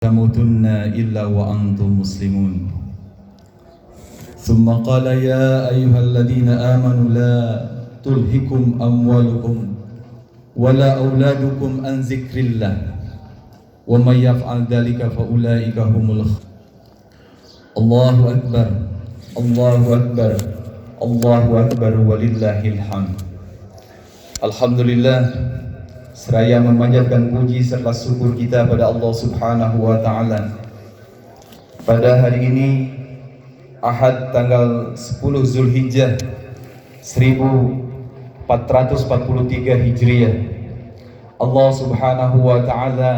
تموتن إلا وأنتم مسلمون. ثم قال يا أيها الذين آمنوا لا تلهكم أموالكم ولا أولادكم عن ذكر الله ومن يفعل ذلك فأولئك هم الله أكبر الله أكبر الله أكبر ولله الحمد. Alhamdulillah, seraya memanjatkan puji serta syukur kita pada Allah Subhanahu wa Ta'ala. Pada hari ini, Ahad tanggal 10 Zulhijjah 1443 Hijriah, Allah Subhanahu wa Ta'ala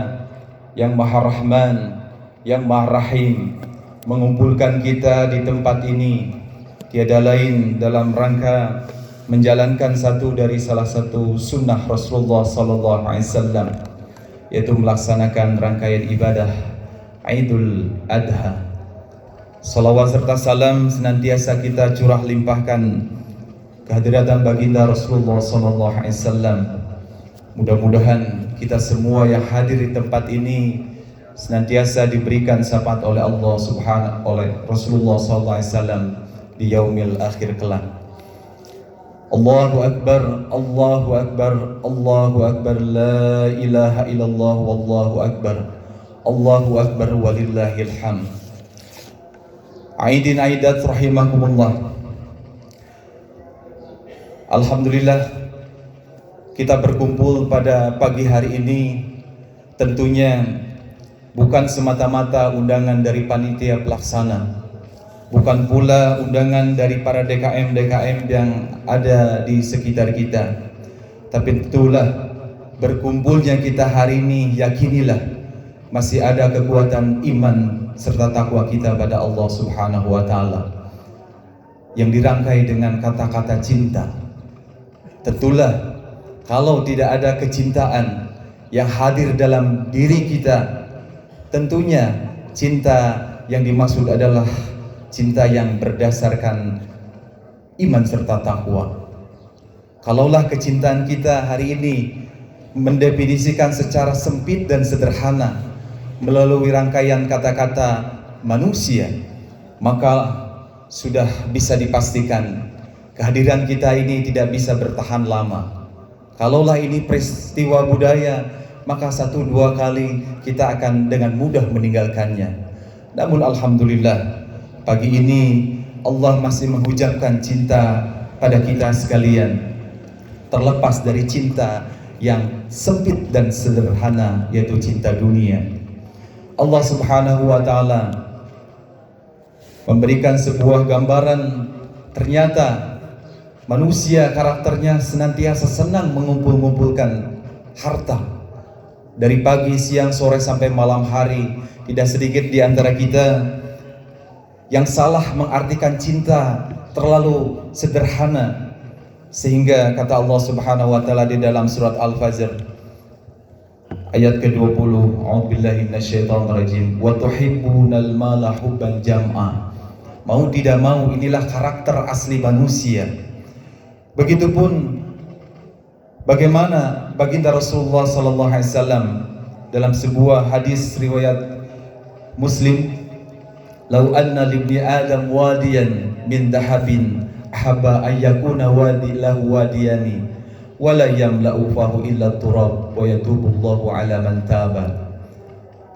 yang Maha Rahman, yang Maha Rahim mengumpulkan kita di tempat ini tiada lain dalam rangka menjalankan satu dari salah satu sunnah Rasulullah Sallallahu Alaihi Wasallam, yaitu melaksanakan rangkaian ibadah Idul Adha. Salawat serta salam senantiasa kita curah limpahkan kehadiran baginda Rasulullah Sallallahu Alaihi Wasallam. Mudah-mudahan kita semua yang hadir di tempat ini senantiasa diberikan syafaat oleh Allah Subhanahu oleh Rasulullah Sallallahu Alaihi Wasallam di yaumil akhir kelak. Allahu Akbar, Allahu Akbar, Allahu Akbar, la ilaha illallah, wallahu Akbar, Allahu Akbar, walillahil hamd. Aidin aidat rahimakumullah. Alhamdulillah, kita berkumpul pada pagi hari ini tentunya bukan semata-mata undangan dari panitia pelaksana, bukan pula undangan dari para DKM-DKM yang ada di sekitar kita. Tapi itulah berkumpulnya kita hari ini, yakinilah masih ada kekuatan iman serta takwa kita pada Allah Subhanahu wa Ta'ala yang dirangkai dengan kata-kata cinta. Tentulah kalau tidak ada kecintaan yang hadir dalam diri kita, tentunya cinta yang dimaksud adalah cinta yang berdasarkan iman serta takwa. Kalaulah kecintaan kita hari ini mendefinisikan secara sempit dan sederhana melalui rangkaian kata-kata manusia, maka sudah bisa dipastikan kehadiran kita ini tidak bisa bertahan lama. Kalaulah ini peristiwa budaya, maka 1-2 kali kita akan dengan mudah meninggalkannya. Namun alhamdulillah, pagi ini Allah masih mengucapkan cinta pada kita sekalian, terlepas dari cinta yang sempit dan sederhana, yaitu cinta dunia. Allah Subhanahu wa Ta'ala memberikan sebuah gambaran, ternyata manusia karakternya senantiasa senang mengumpul-ngumpulkan harta dari pagi, siang, sore sampai malam hari. Tidak sedikit di antara kita yang salah mengartikan cinta terlalu sederhana, sehingga kata Allah Subhanahu wa Ta'ala di dalam surat Al-Fajr ayat ke-20, a'udzubillahi minasyaitonirrajim, wa tuhibbunal mala hubban jam'a. Mau tidak mau, inilah karakter asli manusia. Begitupun bagaimana baginda Rasulullah Sallallahu Alaihi Wasallam dalam sebuah hadis riwayat Muslim, "Lau anna libni Adam wadiyan min dahabin ahabba ayyakuna wadi lahu wadiyani wala yamla'u fahu illa turab wa yatubullahu ala man taba."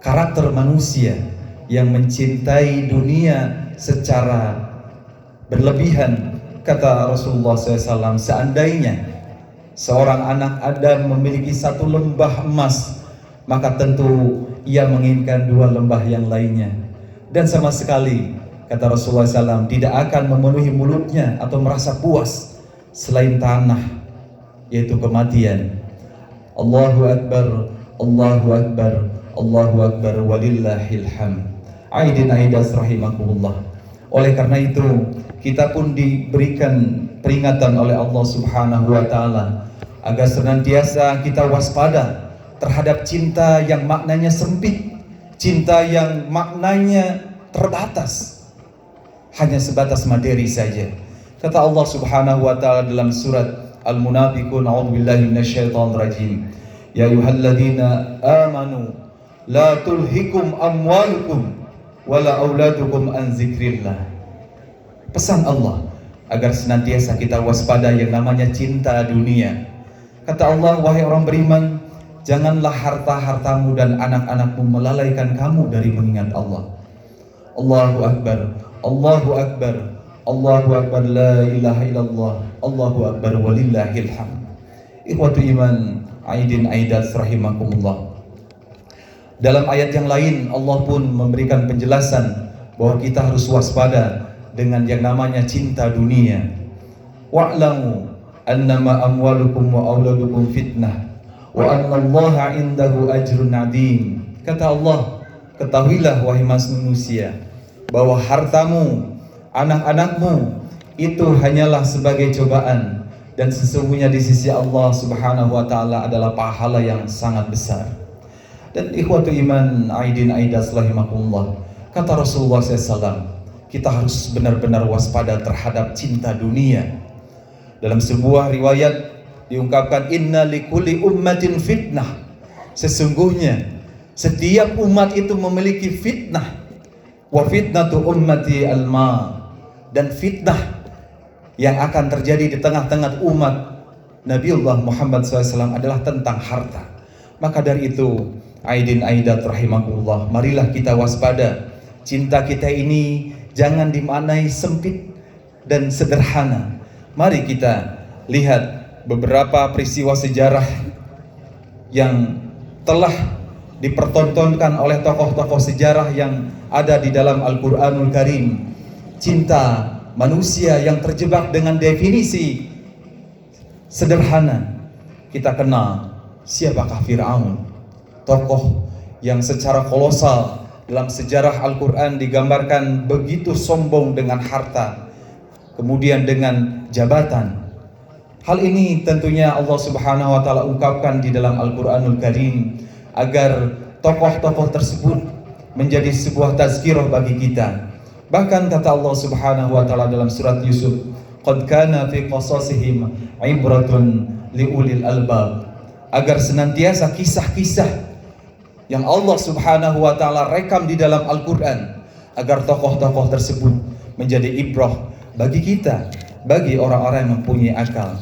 Karakter manusia yang mencintai dunia secara berlebihan, kata Rasulullah SAW, seandainya seorang anak Adam memiliki 1 lembah emas, maka tentu ia menginginkan 2 lembah yang lainnya. Dan sama sekali, kata Rasulullah SAW, tidak akan memenuhi mulutnya atau merasa puas selain tanah, yaitu kematian. Allahu Akbar, Allahu Akbar, Allahu Akbar, walillahil hamd. Aidin aidas rahimakumullah. Oleh karena itu, kita pun diberikan peringatan oleh Allah Subhanahu wa Ta'ala agar senantiasa kita waspada terhadap cinta yang maknanya sempit, cinta yang maknanya terbatas, hanya sebatas materi saja. Kata Allah Subhanahu wa Ta'ala dalam surat Al-Munafiqun, a'udzubillahi minasyaitonirrajim, ya ayyuhalladzina amanu la tulhikum amwalukum wala auladukum an zikrillah. Pesan Allah agar senantiasa kita waspada yang namanya cinta dunia. Kata Allah, wahai orang beriman, janganlah harta-hartamu dan anak-anakmu melalaikan kamu dari mengingat Allah. Allahu Akbar, Allahu Akbar, Allahu Akbar, la ilaha illallah, Allahu Akbar, walillahil hamd. Ikhwatu iman, aidin aidat rahimakumullah. Dalam ayat yang lain Allah pun memberikan penjelasan bahwa kita harus waspada dengan yang namanya cinta dunia. Wa'lamu annama amwalukum wa auladukum fitnah wa annallaha indahu ajrun adim. Kata Allah, ketahuilah wahai manusia bahwa hartamu, anak-anakmu itu hanyalah sebagai cobaan, dan sesungguhnya di sisi Allah Subhanahu wa taala adalah pahala yang sangat besar. Dan ikhwatu iman aidin aidas rahimakumullah, kata Rasulullah SAW, kita harus benar-benar waspada terhadap cinta dunia. Dalam sebuah riwayat diungkapkan, inna likulli ummatin fitnah, sesungguhnya setiap umat itu memiliki fitnah. Wa fitnatu ummati alma, dan fitnah yang akan terjadi di tengah-tengah umat Nabiullah Muhammad SAW adalah tentang harta. Maka dari itu, aidin aidat rahimakumullah, marilah kita waspada. Cinta kita ini jangan dimaknai sempit dan sederhana. Mari kita lihat beberapa peristiwa sejarah yang telah dipertontonkan oleh tokoh-tokoh sejarah yang ada di dalam Al-Quranul Karim. Cinta manusia yang terjebak dengan definisi sederhana. Kita kenal siapakah Fir'aun, tokoh yang secara kolosal dalam sejarah Al-Quran digambarkan begitu sombong dengan harta, kemudian dengan jabatan. Hal ini tentunya Allah Subhanahu wa taala ungkapkan di dalam Al-Quranul Karim agar tokoh-tokoh tersebut menjadi sebuah tazkirah bagi kita. Bahkan kata Allah Subhanahu wa taala dalam surat Yusuf, qad kana fi qasasihim ibratun liulil albab, agar senantiasa kisah-kisah yang Allah Subhanahu wa taala rekam di dalam Al-Qur'an, agar tokoh-tokoh tersebut menjadi ibrah bagi kita, bagi orang-orang yang mempunyai akal.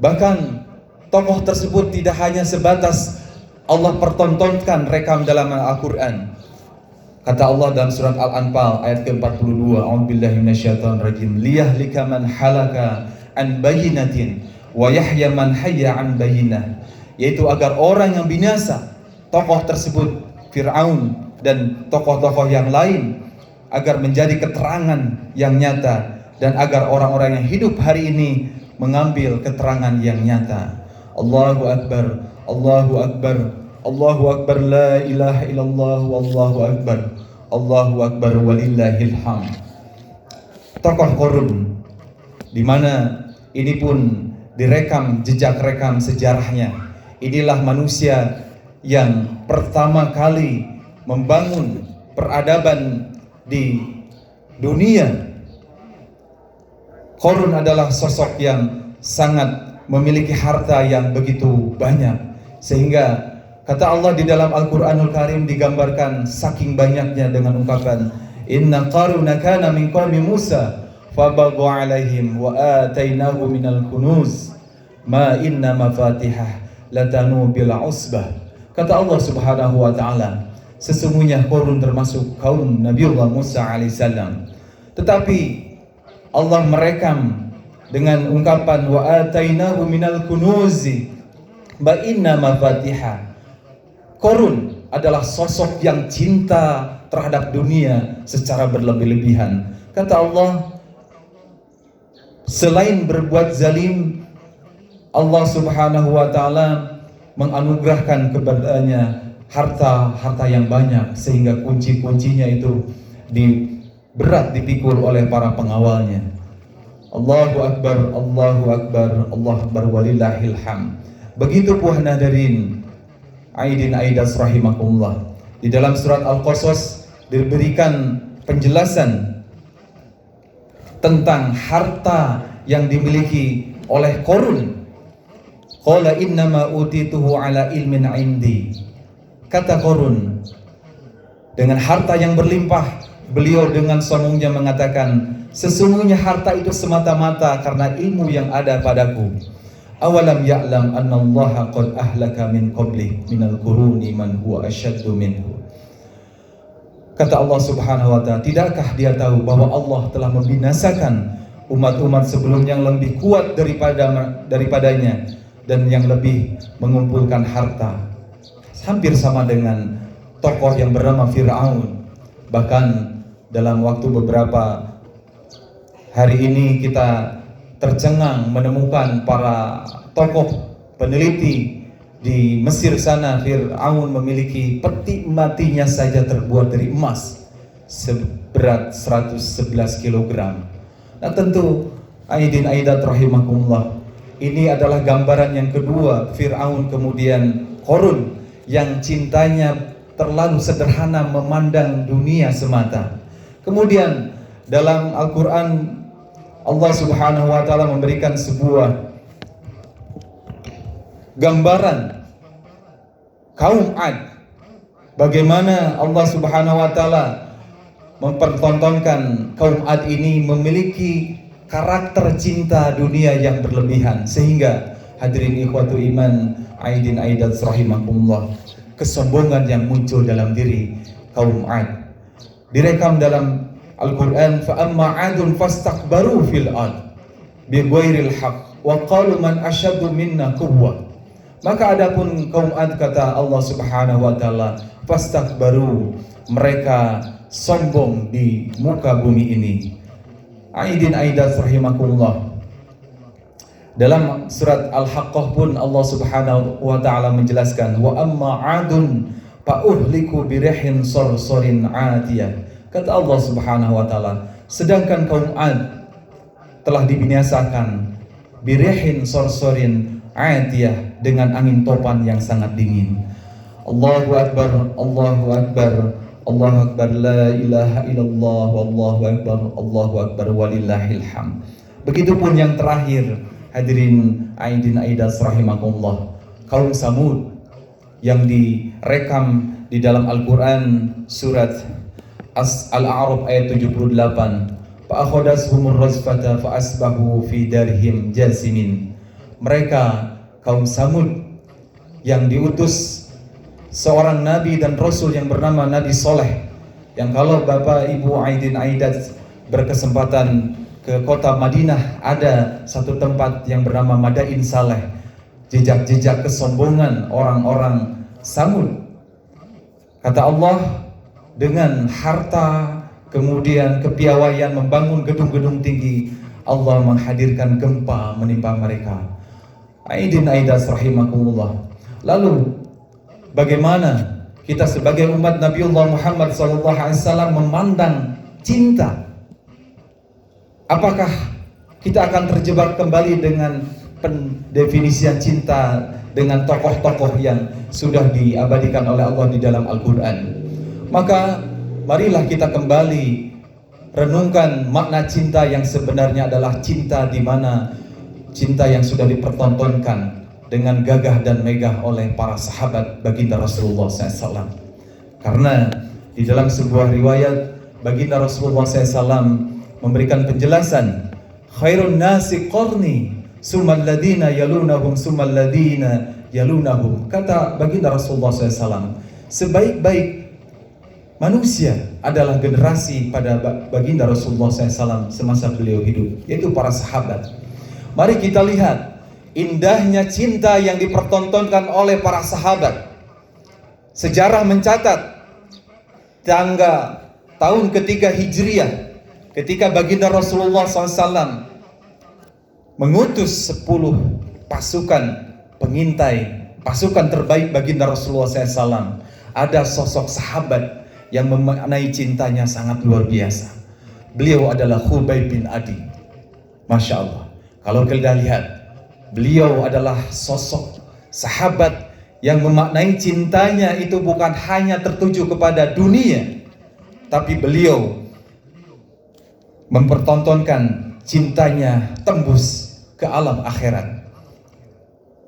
Bahkan tokoh tersebut tidak hanya sebatas Allah pertontonkan rekam dalam Al-Qur'an. Kata Allah dalam surat Al-Anfal ayat ke-42, a'udzubillahi minasyaitonir rajim, liyahlika man halaka an bayyinatin wa yahya man hayya an bayyinah, yaitu agar orang yang binasa, tokoh tersebut Fir'aun dan tokoh-tokoh yang lain, agar menjadi keterangan yang nyata, dan agar orang-orang yang hidup hari ini mengambil keterangan yang nyata. Allahu Akbar, Allahu Akbar, Allahu Akbar, la ilaha illallah, wallahu akbar, Allahu Akbar, walillahil hamd. Tokoh Qarun, di mana ini pun direkam jejak rekam sejarahnya. Inilah manusia yang pertama kali membangun peradaban di dunia. Qarun adalah sosok yang sangat memiliki harta yang begitu banyak, sehingga kata Allah di dalam Al-Quranul Karim digambarkan saking banyaknya dengan ungkapan, inna Qaruna kana min qaumi Musa fabagha alaihim wa atainahu minal kunuz ma inna mafatihah latanu bil usbah. Kata Allah Subhanahu wa taala, sesungguhnya Qarun termasuk kaum Nabiullah Musa alaihissalam, tetapi Allah merekam dengan ungkapan wa atainahu minal kunuzi ba inna mafatihah. Qarun adalah sosok yang cinta terhadap dunia secara berlebih-lebihan. Kata Allah, selain berbuat zalim, Allah Subhanahu wa taala menganugerahkan kepadanya harta yang banyak, sehingga kunci-kuncinya itu berat dipikul oleh para pengawalnya. Allahu Akbar, Allahu Akbar, Allahu Akbar, walillahil hamd. Begitu pun hadirin aidin aidas rahimakumullah, di dalam surat Al-Qasas diberikan penjelasan tentang harta yang dimiliki oleh Qarun. Qala innama utituhu ala ilmin indi. Kata Qarun, dengan harta yang berlimpah, beliau dengan sombongnya mengatakan, sesungguhnya harta itu semata-mata karena ilmu yang ada padaku. Awalam ya'lam anna Allah qad ahlaka min qablih minal quruni man huwa asyaddu minhu. Kata Allah Subhanahu wa ta'ala, tidakkah dia tahu bahwa Allah telah membinasakan umat-umat sebelumnya yang lebih kuat daripadanya dan yang lebih mengumpulkan harta. Hampir sama dengan tokoh yang bernama Fir'aun. Bahkan dalam waktu beberapa hari ini kita tercengang menemukan para tokoh peneliti di Mesir sana. Fir'aun memiliki peti matinya saja terbuat dari emas seberat 111 kg. Nah tentu Aidin Aidat rahimakumullah, ini adalah gambaran yang kedua Fir'aun kemudian Qarun yang cintanya terlalu sederhana memandang dunia semata. Kemudian dalam Al-Quran Allah Subhanahu wa ta'ala memberikan sebuah gambaran kaum Ad, bagaimana Allah Subhanahu wa ta'ala mempertontonkan kaum Ad ini memiliki karakter cinta dunia yang berlebihan, sehingga hadirin ikhwatu iman Aidin Aidat rahimakumullah, kesombongan yang muncul dalam diri kaum Ad direkam dalam Al-Quran. Fa'amma 'adun fastakbaru fil ard bighairil haqq wa qalu man asyaddu minna quwwah. Maka adapun kaum Ad, kata Allah Subhanahu wa ta'ala, fastakbaru, mereka sombong di muka bumi ini. Aidin Aidat rahimakumullah, dalam surat Al-Haqqah pun Allah Subhanahu wa ta'ala menjelaskan, wa amma 'adun fa uhliku birihin sarsarin 'atiyah. Kata Allah Subhanahu wa ta'ala, sedangkan kaum Ad telah dibinasakan birihin sarsarin 'atiyah, dengan angin topan yang sangat dingin. Allahu akbar, Allahu akbar, Allahu akbar, la ilaha illallah, wallahu akbar walillahil hamd. Begitupun yang terakhir hadirin Aidin Aidat rahimakumullah, kaum Samud yang direkam di dalam Al-Quran surat Al-A'raf ayat 78. Fa'akhadhashumur rajfata fa'asbahu fi darihim jasimin. Mereka kaum Samud yang diutus seorang nabi dan rasul yang bernama Nabi Soleh, yang kalau Bapak Ibu Aidin Aidat berkesempatan ke kota Madinah, ada satu tempat yang bernama Madain Saleh, jejak-jejak kesombongan orang-orang Samud. Kata Allah, dengan harta kemudian kepiawaian membangun gedung-gedung tinggi, Allah menghadirkan gempa menimpa mereka. Aidin Aidat rahimakumullah. Lalu bagaimana kita sebagai umat Nabiullah Muhammad SAW memandang cinta? Apakah kita akan terjebak kembali dengan pendefinisian cinta dengan tokoh-tokoh yang sudah diabadikan oleh Allah di dalam Al-Quran? Maka marilah kita kembali renungkan makna cinta yang sebenarnya adalah cinta di mana cinta yang sudah dipertontonkan dengan gagah dan megah oleh para sahabat baginda Rasulullah SAW. Karena di dalam sebuah riwayat baginda Rasulullah SAW memberikan penjelasan, khairun nasi qarni summal ladina yalunahum summal ladina yalunahum. Kata baginda Rasulullah SAW, sebaik-baik manusia adalah generasi pada baginda Rasulullah SAW semasa beliau hidup, yaitu para sahabat. Mari kita lihat indahnya cinta yang dipertontonkan oleh para sahabat. Sejarah mencatat tahun ketiga Hijriah, ketika baginda Rasulullah SAW mengutus 10 pasukan pengintai, pasukan terbaik baginda Rasulullah SAW, ada sosok sahabat yang memaknai cintanya sangat luar biasa. Beliau adalah Khubayb bin Adi. Masya Allah, kalau kita lihat, beliau adalah sosok sahabat yang memaknai cintanya itu bukan hanya tertuju kepada dunia, tapi beliau mempertontonkan cintanya tembus ke alam akhirat.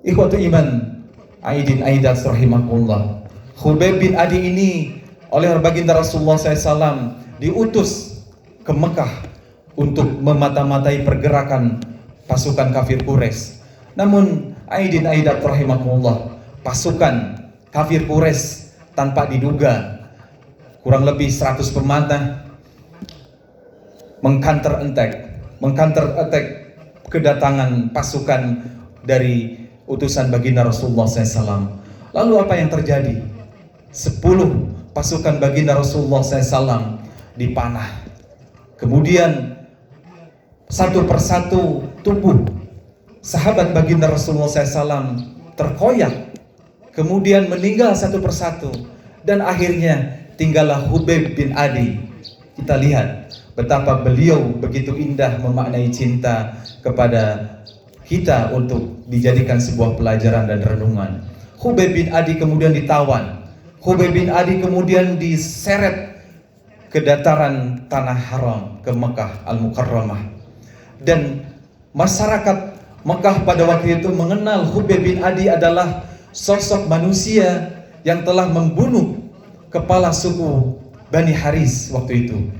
Ikhwatu iman Aidin Aidat rahimakumullah, Khubayb bin Adi ini oleh baginda Rasulullah SAW diutus ke Mekah untuk memata-matai pergerakan pasukan kafir Quraisy. Namun aidin aidat rahimakumullah, pasukan kafir Quraisy tanpa diduga kurang lebih 100 pemanah mengcounter attack kedatangan pasukan dari utusan baginda Rasulullah SAW. Lalu apa yang terjadi? 10 pasukan baginda Rasulullah SAW dipanah. Kemudian satu persatu tubuh sahabat baginda Rasulullah SAW terkoyak, kemudian meninggal satu persatu, dan akhirnya tinggallah Khubayb bin Adi. Kita lihat betapa beliau begitu indah memaknai cinta kepada kita untuk dijadikan sebuah pelajaran dan renungan. Khubayb bin Adi kemudian ditawan. Khubayb bin Adi kemudian diseret ke dataran tanah haram, ke Mekah Al-Mukarramah. Dan masyarakat Mekah pada waktu itu mengenal Khubayb bin Adi adalah sosok manusia yang telah membunuh kepala suku Bani Haris waktu itu.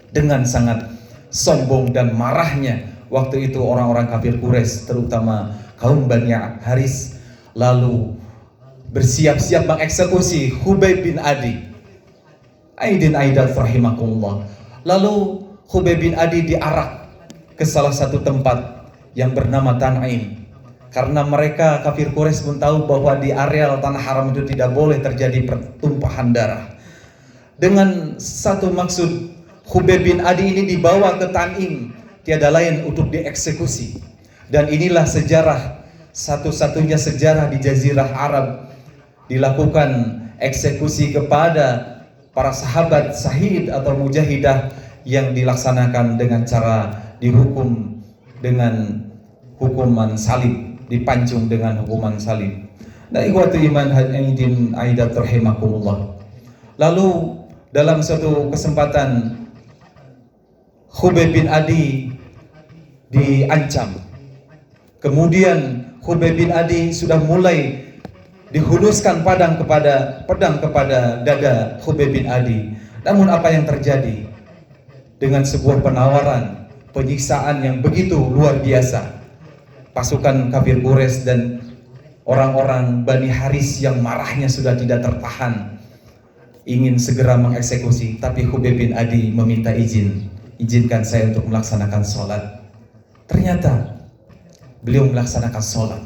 Dengan sangat sombong dan marahnya waktu itu orang-orang kafir Quraisy, terutama kaum Bani Haris, lalu bersiap-siap mengeksekusi Khubayb bin Adi. Aidin aidat rahimakumullah. Lalu Khubayb bin Adi diarak ke salah satu tempat yang bernama Tan'im, karena mereka kafir Quraisy pun tahu bahwa di areal tanah haram itu tidak boleh terjadi pertumpahan darah. Dengan satu maksud, Khubayb bin Adi ini dibawa ke Tan'im, tiada lain untuk dieksekusi. Dan inilah sejarah, satu-satunya sejarah di Jazirah Arab dilakukan eksekusi kepada para sahabat syahid atau mujahidah yang dilaksanakan dengan cara dihukum dengan hukuman salib, dipancung dengan hukuman salib. Nah, ikhwatu iman hadirin aidat rahimakumullah. Lalu dalam suatu kesempatan Khubayb bin Adi diancam. Kemudian Khubayb bin Adi sudah mulai dihunuskan pedang kepada dada Khubayb bin Adi. Namun apa yang terjadi? Dengan sebuah penawaran, penyiksaan yang begitu luar biasa, pasukan kafir Quraisy dan orang-orang Bani Haris yang marahnya sudah tidak tertahan ingin segera mengeksekusi, tapi Khubayb bin Adi meminta izinkan saya untuk melaksanakan sholat. Ternyata beliau melaksanakan sholat,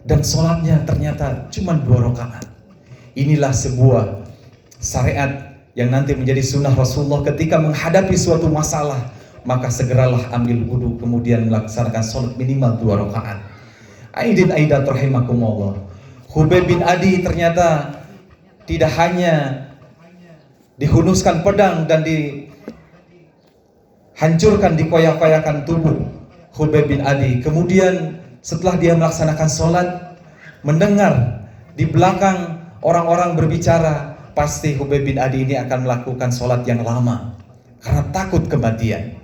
dan sholatnya ternyata cuma 2 rakaat. Inilah sebuah syariat yang nanti menjadi sunnah Rasulullah ketika menghadapi suatu masalah, maka segeralah ambil wudu kemudian melaksanakan sholat minimal 2 rakaat. Aidin aidat rahimakumullah. Khubayb bin Adi ternyata tidak hanya dihunuskan pedang dan dihancurkan, dikoyak-koyakan tubuh Khubayb bin Adi. Kemudian setelah dia melaksanakan sholat, mendengar di belakang orang-orang berbicara, pasti Khubayb bin Adi ini akan melakukan sholat yang lama karena takut kematian.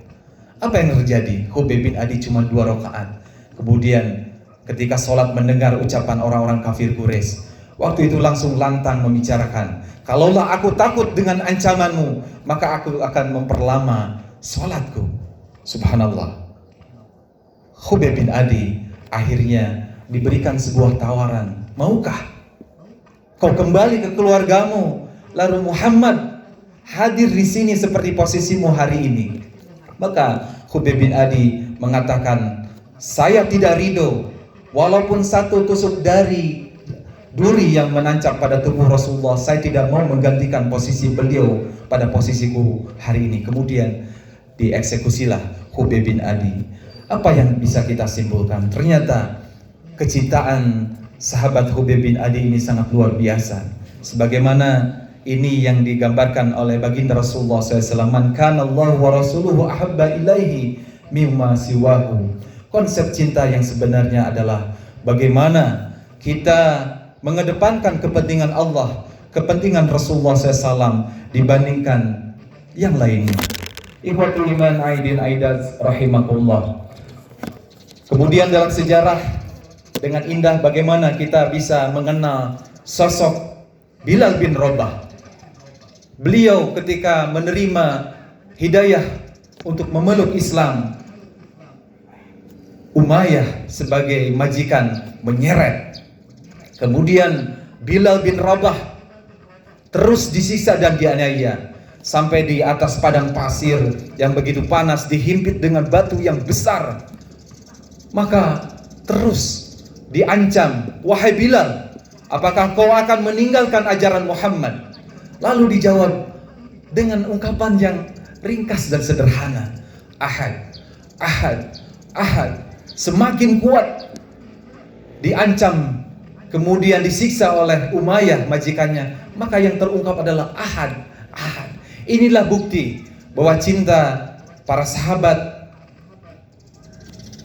Apa yang terjadi? Khubayb bin Adi cuma 2 rakaat. Kemudian ketika sholat mendengar ucapan orang-orang kafir Quraisy, waktu itu langsung lantang membicarakan, kalaulah aku takut dengan ancamanmu, maka aku akan memperlama sholatku. Subhanallah. Khubayb bin Adi akhirnya diberikan sebuah tawaran, maukah kau kembali ke keluargamu, lalu Muhammad hadir di sini seperti posisimu hari ini? Maka Khubayb bin Adi mengatakan, saya tidak ridho, walaupun satu tusuk dari duri yang menancap pada tubuh Rasulullah, saya tidak mau menggantikan posisi beliau pada posisiku hari ini. Kemudian dieksekusilah Khubayb bin Adi. Apa yang bisa kita simpulkan? Ternyata kecintaan sahabat Khubayb bin Adi ini sangat luar biasa. Sebagaimana ini yang digambarkan oleh baginda Rasulullah SAW, man kana Allah wa rasuluhu ahabba ilaihi mimma siwahu. Konsep cinta yang sebenarnya adalah bagaimana kita mengedepankan kepentingan Allah, kepentingan Rasulullah SAW dibandingkan yang lainnya. Ikhwatul iman aidin aidat rahimakumullah. Kemudian dalam sejarah dengan indah bagaimana kita bisa mengenal sosok Bilal bin Rabah. Beliau ketika menerima hidayah untuk memeluk Islam, Umayyah sebagai majikan menyeret. Kemudian Bilal bin Rabah terus disiksa dan dianiaya sampai di atas padang pasir yang begitu panas, dihimpit dengan batu yang besar. Maka terus diancam, "Wahai Bilal, apakah kau akan meninggalkan ajaran Muhammad?" Lalu dijawab dengan ungkapan yang ringkas dan sederhana, "Ahad, ahad, ahad." Semakin kuat diancam, kemudian disiksa oleh Umayyah majikannya, maka yang terungkap adalah ahad, ahad. Inilah bukti bahwa cinta para sahabat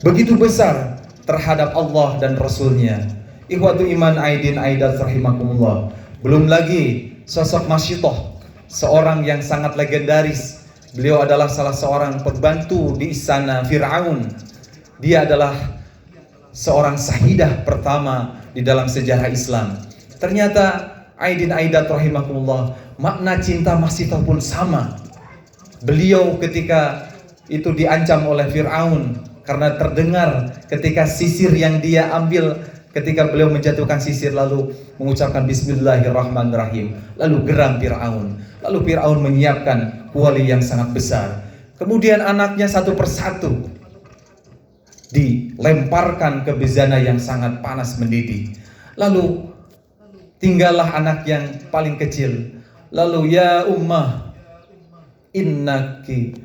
begitu besar terhadap Allah dan Rasulnya. Ikhwatu iman aidin aidat rahimakumullah. Belum lagi sosok Masyitoh, seorang yang sangat legendaris. Beliau adalah salah seorang pembantu di istana Fir'aun. Dia adalah seorang sahidah pertama di dalam sejarah Islam. Ternyata aidin aidat rahimakumullah, makna cinta Masyitoh pun sama. Beliau ketika itu diancam oleh Fir'aun karena terdengar ketika sisir yang dia ambil, ketika beliau menjatuhkan sisir lalu mengucapkan Bismillahirrahmanirrahim, lalu geram Fir'aun. Lalu Fir'aun menyiapkan kuali yang sangat besar. Kemudian anaknya satu persatu dilemparkan ke bejana yang sangat panas mendidih. Lalu tinggallah anak yang paling kecil. Lalu, "Ya ummah, innaki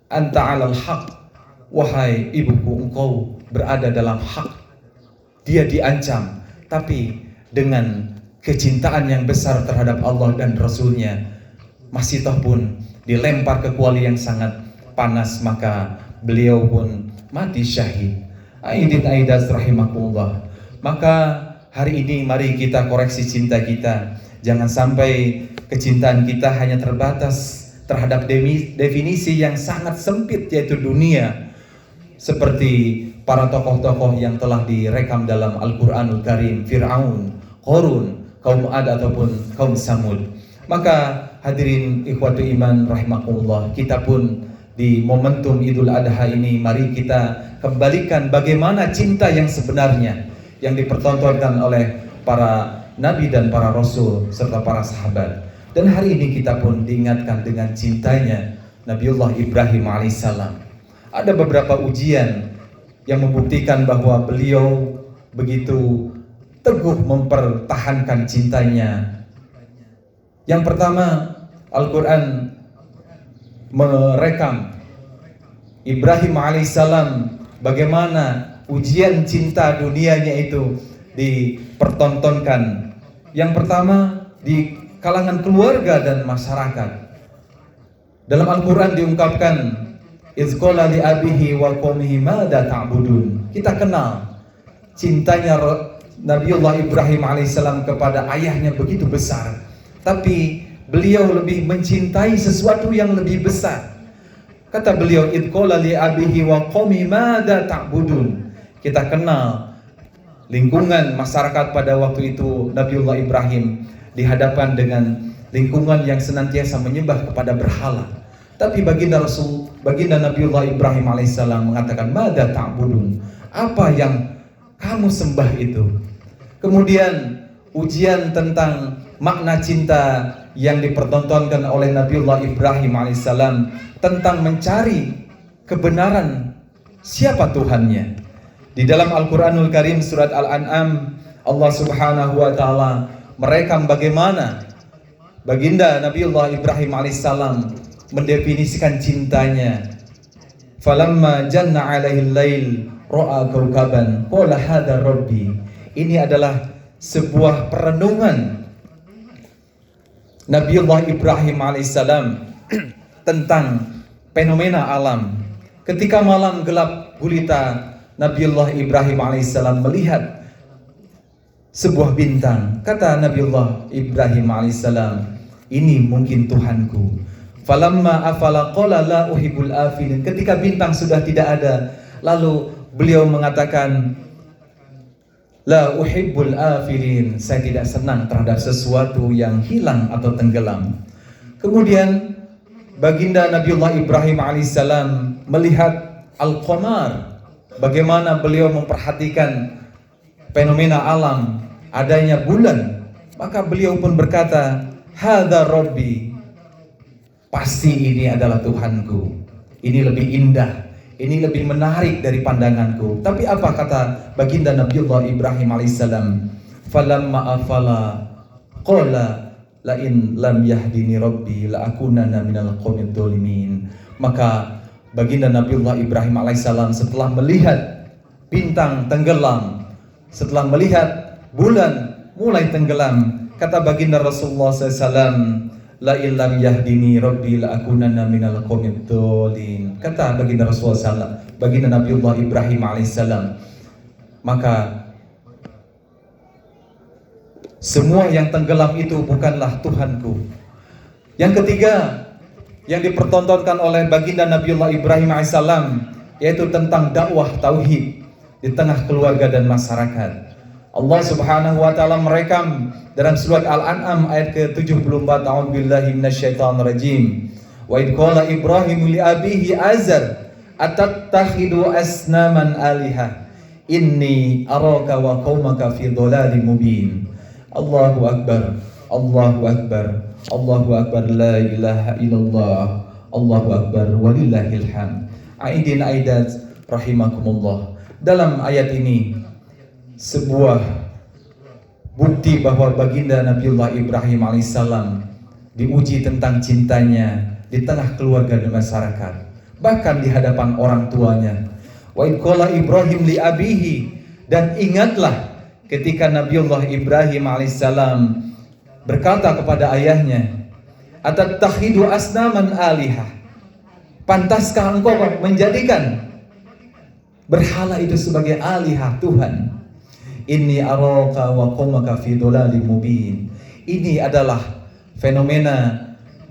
anta 'alal haq." Wahai ibuku, engkau berada dalam hak. Dia diancam, tapi dengan kecintaan yang besar terhadap Allah dan Rasulnya, Masyitoh pun dilempar ke kuali yang sangat panas, maka beliau pun mati syahid. Aidin aidas rahimakumullah. Maka hari ini mari kita koreksi cinta kita. Jangan sampai kecintaan kita hanya terbatas terhadap definisi yang sangat sempit, yaitu dunia, seperti para tokoh-tokoh yang telah direkam dalam Al-Quranul Karim, Fir'aun, Qarun, kaum Ad ataupun kaum Samud. Maka hadirin ikhwatu iman rahimakumullah, kita pun di momentum Idul Adha ini mari kita kembalikan bagaimana cinta yang sebenarnya yang dipertontonkan oleh para nabi dan para rasul serta para sahabat. Dan hari ini kita pun diingatkan dengan cintanya Nabiullah Ibrahim alaihissalam. Ada beberapa ujian yang membuktikan bahwa beliau begitu teguh mempertahankan cintanya. Yang pertama, Al-Quran merekam Ibrahim alaihissalam bagaimana ujian cinta dunianya itu dipertontonkan. Yang pertama di kalangan keluarga dan masyarakat. Dalam Al-Quran diungkapkan, "Iz qala li abihi wa qaumihi madza ta'budun." Kita kenal cintanya Nabiullah Ibrahim alaihissalam kepada ayahnya begitu besar, tapi beliau lebih mencintai sesuatu yang lebih besar. Kata beliau, "Iz qala li abihi wa qaumihi madza ta'budun." Kita kenal lingkungan masyarakat pada waktu itu. Nabiullah Ibrahim dihadapkan dengan lingkungan yang senantiasa menyembah kepada berhala. Tapi baginda Nabiullah Ibrahim alaihissalam mengatakan, "Madza ta'budun?" Apa yang kamu sembah itu? Kemudian ujian tentang makna cinta yang dipertontonkan oleh Nabiullah Ibrahim alaihissalam tentang mencari kebenaran siapa Tuhannya. Di dalam Al-Quranul Karim surat Al-An'am, Allah subhanahu wa ta'ala merekam bagaimana baginda Nabiullah Ibrahim alaihissalam mendefinisikan cintanya. "Falamma janna alaihil lail ra'a kaukaban qala hadza rabbi." Ini adalah sebuah perenungan Nabiullah Ibrahim alaihissalam tentang fenomena alam. Ketika malam gelap gulita, Nabiullah Ibrahim alaihissalam melihat sebuah bintang. Kata Nabiullah Ibrahim alaihissalam, "Ini mungkin Tuhanku." Falamma afala qala la uhibbul afilin. Ketika bintang sudah tidak ada, lalu beliau mengatakan, La uhibbul afilin, saya tidak senang terhadap sesuatu yang hilang atau tenggelam. Kemudian baginda Nabiullah Ibrahim alaihissalam melihat al-qamar, bagaimana beliau memperhatikan fenomena alam, adanya bulan. Maka beliau pun berkata, hadza rabbi, pasti ini adalah Tuhanku. Ini lebih indah, ini lebih menarik dari pandanganku. Tapi apa kata baginda Nabiullah Ibrahim alaihissalam? Falamma afala qala la in lam yahdini rabbi la akunanna minal qaumidz dzalimin. Maka baginda Nabiullah Ibrahim alaihissalam setelah melihat bintang tenggelam, setelah melihat bulan mulai tenggelam, kata baginda Rasulullah SAW, la illam yahdini rabbi la akunanna minal qaumidz dzalimin. Kata baginda Rasulullah SAW, baginda Nabiullah Ibrahim alaihissalam, maka semua yang tenggelam itu bukanlah Tuhanku. Yang ketiga yang dipertontonkan oleh baginda Nabiullah Ibrahim alaihissalam, yaitu tentang dakwah tauhid di tengah keluarga dan masyarakat. Allah Subhanahu wa taala merekam dalam surat Al-An'am ayat ke-74, a'udzubillahi minasyaitonir rajim. Wa id qala Ibrahim li abihi Azar atattakhidu asnaman alihah inni araka wa qaumaka fi dhalalin mubin. Allahu akbar, Allahu akbar, Allahu akbar, la ilaha illallah, Allahu akbar, walillahil hamd. Aidin aidat rahimakumullah. Dalam ayat ini sebuah bukti bahwa baginda Nabiullah Ibrahim alaihissalam diuji tentang cintanya di tengah keluarga dan masyarakat, bahkan di hadapan orang tuanya. Wa id qala Ibrahim li abihi, dan ingatlah ketika Nabiullah Ibrahim alaihissalam berkata kepada ayahnya, atattakhidu asnaman alihah, pantaskah engkau menjadikan berhala itu sebagai alihah Tuhan? Inni araka wa qaumaka fi dhalalin mubin. Ini adalah fenomena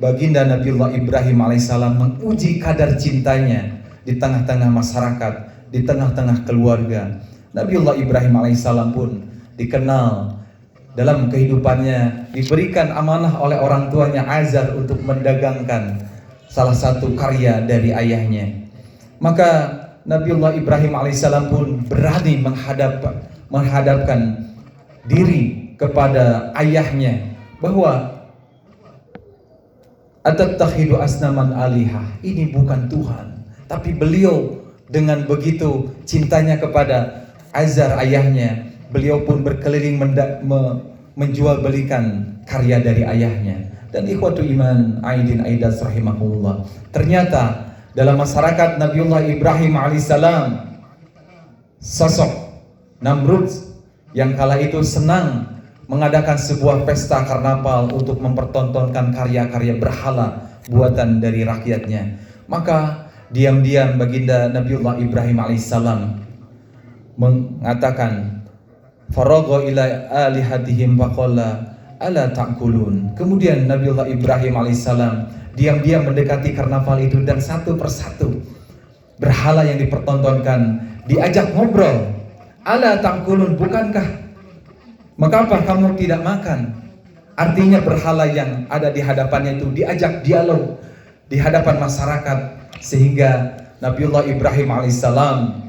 baginda Nabiullah Ibrahim alaihissalam menguji kadar cintanya di tengah-tengah masyarakat, di tengah-tengah keluarga. Nabiullah Ibrahim alaihissalam pun dikenal dalam kehidupannya diberikan amanah oleh orang tuanya Azar untuk mendagangkan salah satu karya dari ayahnya. Maka Nabiullah Ibrahim alaihissalam pun berani menghadapkan diri kepada ayahnya bahwa atattakhidu asnaman alihah, ini bukan Tuhan. Tapi beliau dengan begitu cintanya kepada Azar ayahnya, beliau pun berkeliling menjual belikan karya dari ayahnya. Dan ikhwatu iman aidin aidas rahimahullah, ternyata dalam masyarakat Nabiullah Ibrahim alaihissalam, sosok Namrud yang kala itu senang mengadakan sebuah pesta karnaval untuk mempertontonkan karya-karya berhala buatan dari rakyatnya. Maka diam-diam baginda Nabiullah Ibrahim alaihissalam mengatakan, faragha ila alihatihim faqala ala ta'kulun. Kemudian Nabiullah Ibrahim alaihissalam diam-diam mendekati karnaval itu, dan satu persatu berhala yang dipertontonkan diajak ngobrol. Ala ta'kulun, bukankah, mengapa kamu tidak makan? Artinya berhala yang ada di hadapannya itu diajak dialog di hadapan masyarakat, sehingga Nabiullah Ibrahim alaihissalam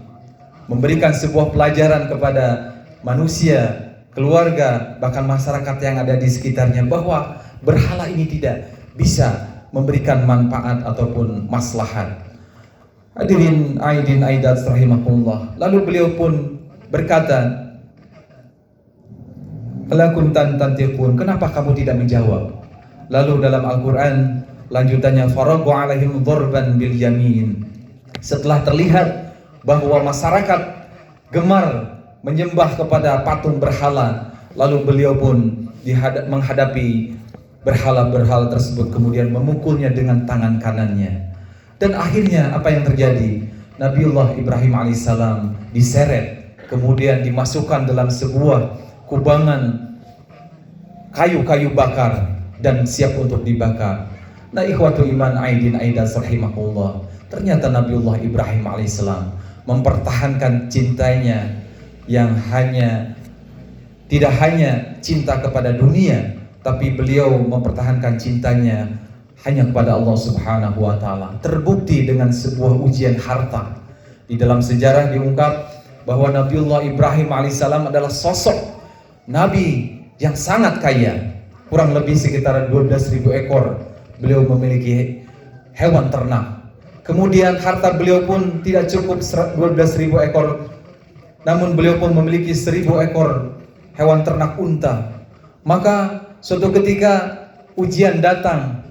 memberikan sebuah pelajaran kepada manusia, keluarga, bahkan masyarakat yang ada di sekitarnya, bahwa berhala ini tidak bisa memberikan manfaat ataupun maslahat. Hadirin aidin aidat rahimakumullah. Lalu beliau pun berkata, alakum tantiqun, kenapa kamu tidak menjawab? Lalu dalam Al-Quran lanjutannya, faragha alaihim dzarban bil yamin. Setelah terlihat bahwa masyarakat gemar menyembah kepada patung berhala, lalu beliau pun menghadapi berhala-berhala tersebut, kemudian memukulnya dengan tangan kanannya. Dan akhirnya apa yang terjadi? Nabiullah Ibrahim alaihissalam diseret, kemudian dimasukkan dalam sebuah kubangan kayu-kayu bakar dan siap untuk dibakar. Nah ikhwatu iman aidin aidan rahimahullah, ternyata Nabiullah Ibrahim alaihissalam mempertahankan cintanya yang hanya tidak hanya cinta kepada dunia, tapi beliau mempertahankan cintanya hanya kepada Allah Subhanahu wa Ta'ala. Terbukti dengan sebuah ujian harta. Di dalam sejarah diungkap bahwa Nabiullah Ibrahim alaihissalam adalah sosok nabi yang sangat kaya, kurang lebih sekitar 12.000 ekor. Beliau memiliki hewan ternak. Kemudian harta beliau pun tidak cukup 12.000 ekor, namun beliau pun memiliki 1.000 ekor hewan ternak unta. Maka suatu ketika ujian datang,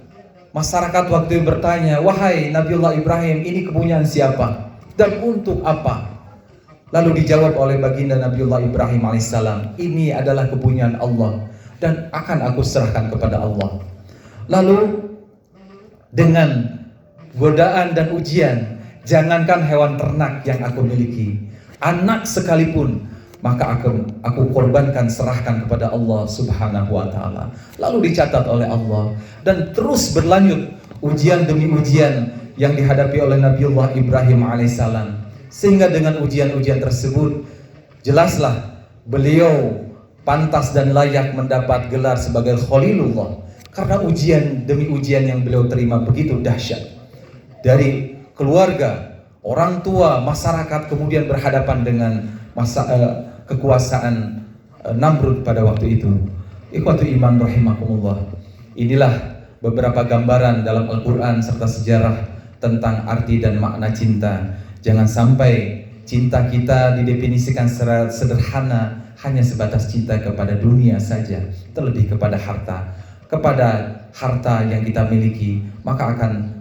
masyarakat waktu itu bertanya, "Wahai Nabiullah Ibrahim, ini kepunyaan siapa dan untuk apa?" Lalu dijawab oleh baginda Nabiullah Ibrahim alaihissalam, "Ini adalah kepunyaan Allah dan akan aku serahkan kepada Allah." Lalu dengan godaan dan ujian, jangankan hewan ternak yang aku miliki, anak sekalipun, maka aku korbankan, serahkan kepada Allah Subhanahu wa Ta'ala. Lalu dicatat oleh Allah dan terus berlanjut ujian demi ujian yang dihadapi oleh Nabiullah Ibrahim alaihissalam. Sehingga dengan ujian-ujian tersebut, jelaslah beliau pantas dan layak mendapat gelar sebagai Khalilullah, karena ujian demi ujian yang beliau terima begitu dahsyat. Dari keluarga, orang tua, masyarakat, kemudian berhadapan dengan kekuasaan Namrud pada waktu itu. Ikhwatu iman rahimakumullah. Inilah beberapa gambaran dalam Al-Quran serta sejarah tentang arti dan makna cinta. Jangan sampai cinta kita didefinisikan secara sederhana hanya sebatas cinta kepada dunia saja, terlebih kepada harta. Kepada harta yang kita miliki, maka akan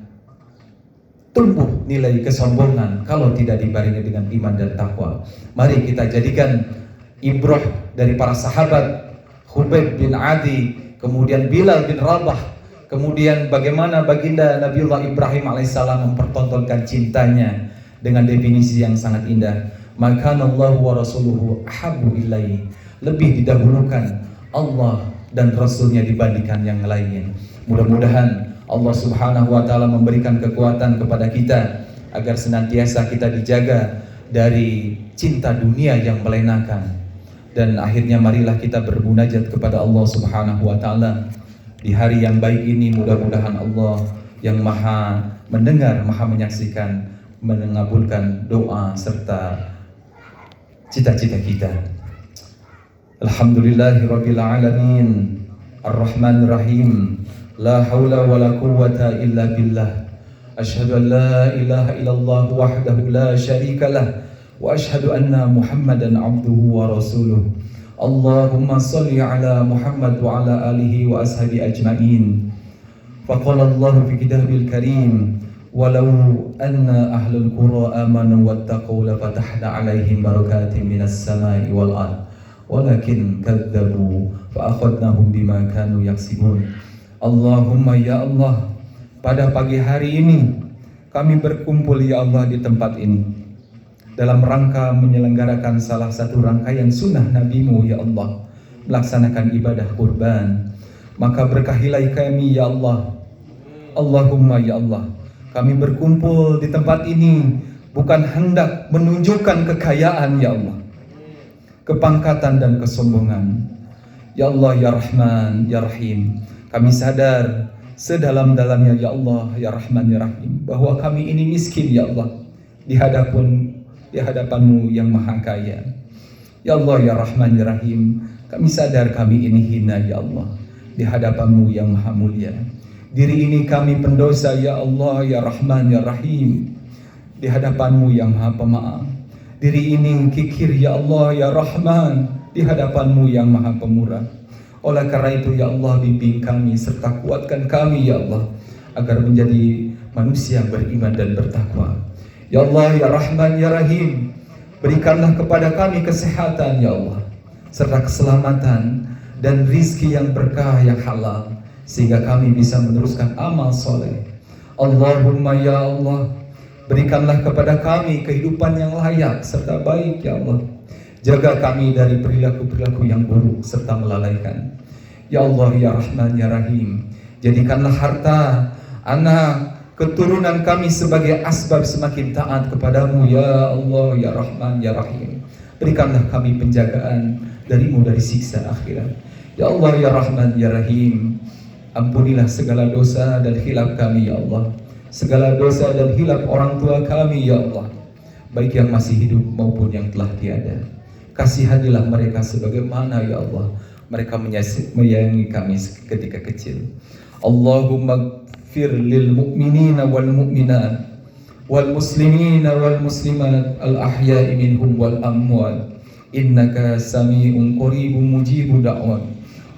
tumbuh nilai kesombongan kalau tidak dibarengi dengan iman dan takwa. Mari kita jadikan ibrah dari para sahabat, Khubayb bin Adi, kemudian Bilal bin Rabah, kemudian bagaimana baginda Nabiullah Ibrahim alaihissalam mempertontonkan cintanya dengan definisi yang sangat indah. Maka Allah wa rasuluhu ahabbu ilaihi, lebih didahulukan Allah dan Rasulnya dibandingkan yang lainnya. Mudah-mudahan Allah Subhanahu wa Ta'ala memberikan kekuatan kepada kita agar senantiasa kita dijaga dari cinta dunia yang melenakan. Dan akhirnya marilah kita bermunajat kepada Allah Subhanahu wa Ta'ala di hari yang baik ini. Mudah-mudahan Allah yang maha mendengar, maha menyaksikan, mengabulkan doa serta cita-cita kita. Alhamdulillahirabbil alamin, Ar-Rahmanir Rahim, la haula wala quwwata illa billah. Asyhadu an la ilaha illallah wahdahu la syarika lah, wa asyhadu anna Muhammadan abduhu wa rasuluh. Allahumma shalli ala Muhammad wa ala alihi wa ashabi ajma'in. Faqala Allah fi kitabil karim, walau anna ahlul qura amanu wattaqu la fatahna alaihim barakatin minas samai wal ardh walakin kadzabu fa akhadnahum bima kanu yaksibun. Allahumma ya Allah, pada pagi hari ini kami berkumpul ya Allah di tempat ini dalam rangka menyelenggarakan salah satu rangkaian sunnah Nabi-Mu ya Allah, melaksanakan ibadah kurban. Maka berkahilah kami ya Allah. Allahumma ya Allah, kami berkumpul di tempat ini bukan hendak menunjukkan kekayaan ya Allah, kepangkatan dan kesombongan. Ya Allah ya Rahman ya Rahim, kami sadar sedalam-dalamnya ya Allah ya Rahman ya Rahim bahwa kami ini miskin ya Allah di hadapan-Mu yang maha kaya. Ya Allah ya Rahman ya Rahim, kami sadar kami ini hina ya Allah di hadapan-Mu yang maha mulia. Diri ini kami pendosa ya Allah ya Rahman ya Rahim di hadapan-Mu yang maha pemaaf. Diri ini kikir ya Allah ya Rahman di hadapan-Mu yang maha pemurah. Oleh karena itu ya Allah, bimbing kami serta kuatkan kami ya Allah agar menjadi manusia beriman dan bertakwa. Ya Allah ya Rahman ya Rahim, berikanlah kepada kami kesehatan ya Allah serta keselamatan dan rizki yang berkah yang halal sehingga kami bisa meneruskan amal soleh. Allahumma ya Allah, berikanlah kepada kami kehidupan yang layak serta baik ya Allah. Jaga kami dari perilaku-perilaku yang buruk serta melalaikan. Ya Allah ya Rahman ya Rahim, jadikanlah harta, anak, keturunan kami sebagai asbab semakin taat kepadamu ya Allah ya Rahman ya Rahim. Berikanlah kami penjagaan darimu dari siksa akhirat. Ya Allah ya Rahman ya Rahim, ampunilah segala dosa dan hilaf kami ya Allah, segala dosa dan hilaf orang tua kami ya Allah, baik yang masih hidup maupun yang telah tiada. Kasihanilah mereka sebagaimana ya Allah mereka menyayangi kami ketika kecil. Allahumma ighfir lil mu'minina wal mu'minat wal muslimina wal muslimat al ahya'i minhum wal amwat innaka sami'un qaribun mujibud da'wat.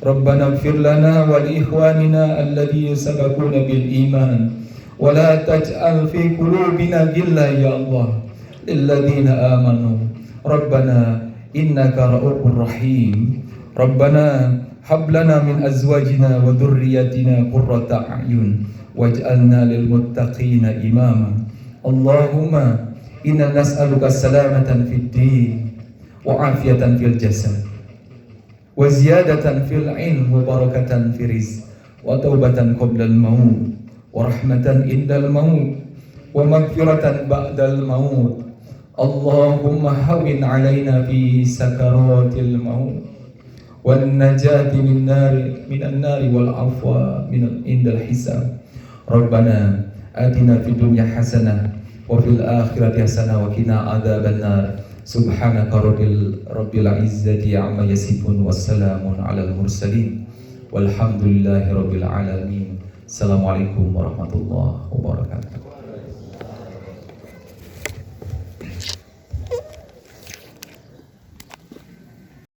Rabbana ighfir lana wa li ikhwanina alladhina sabaquna bil iman wa la taj'al fi qulubina ghillan ya Allah lil ladzina amanu Rabbana innaka ra'ufur rahim. Rabbana hab lana min azwajina wa dhurriyyatina qurrata a'yun waj'alna lil muttaqina imama. Allahumma inna nas'aluka salamatan fid din wa afiyatan fil jasad wa ziyadatan fil ilm wa barakatan fi rizq wa taubatan qabla al maut wa rahmatan indal maut wa maghfiratan ba'dal maut. Allahumma hawwin alaina fi sakaratil maut wan najati minan nari wal afwa min indal hisab. Rabbana atina fid dunya hasanah wa fil akhirati hasanah wa qina adzabannar. Subhanaka rabbil izzati amma yasifun wassalamun alal mursalin walhamdulillahi rabbil alamin. Assalamualaikum warahmatullahi wabarakatuh.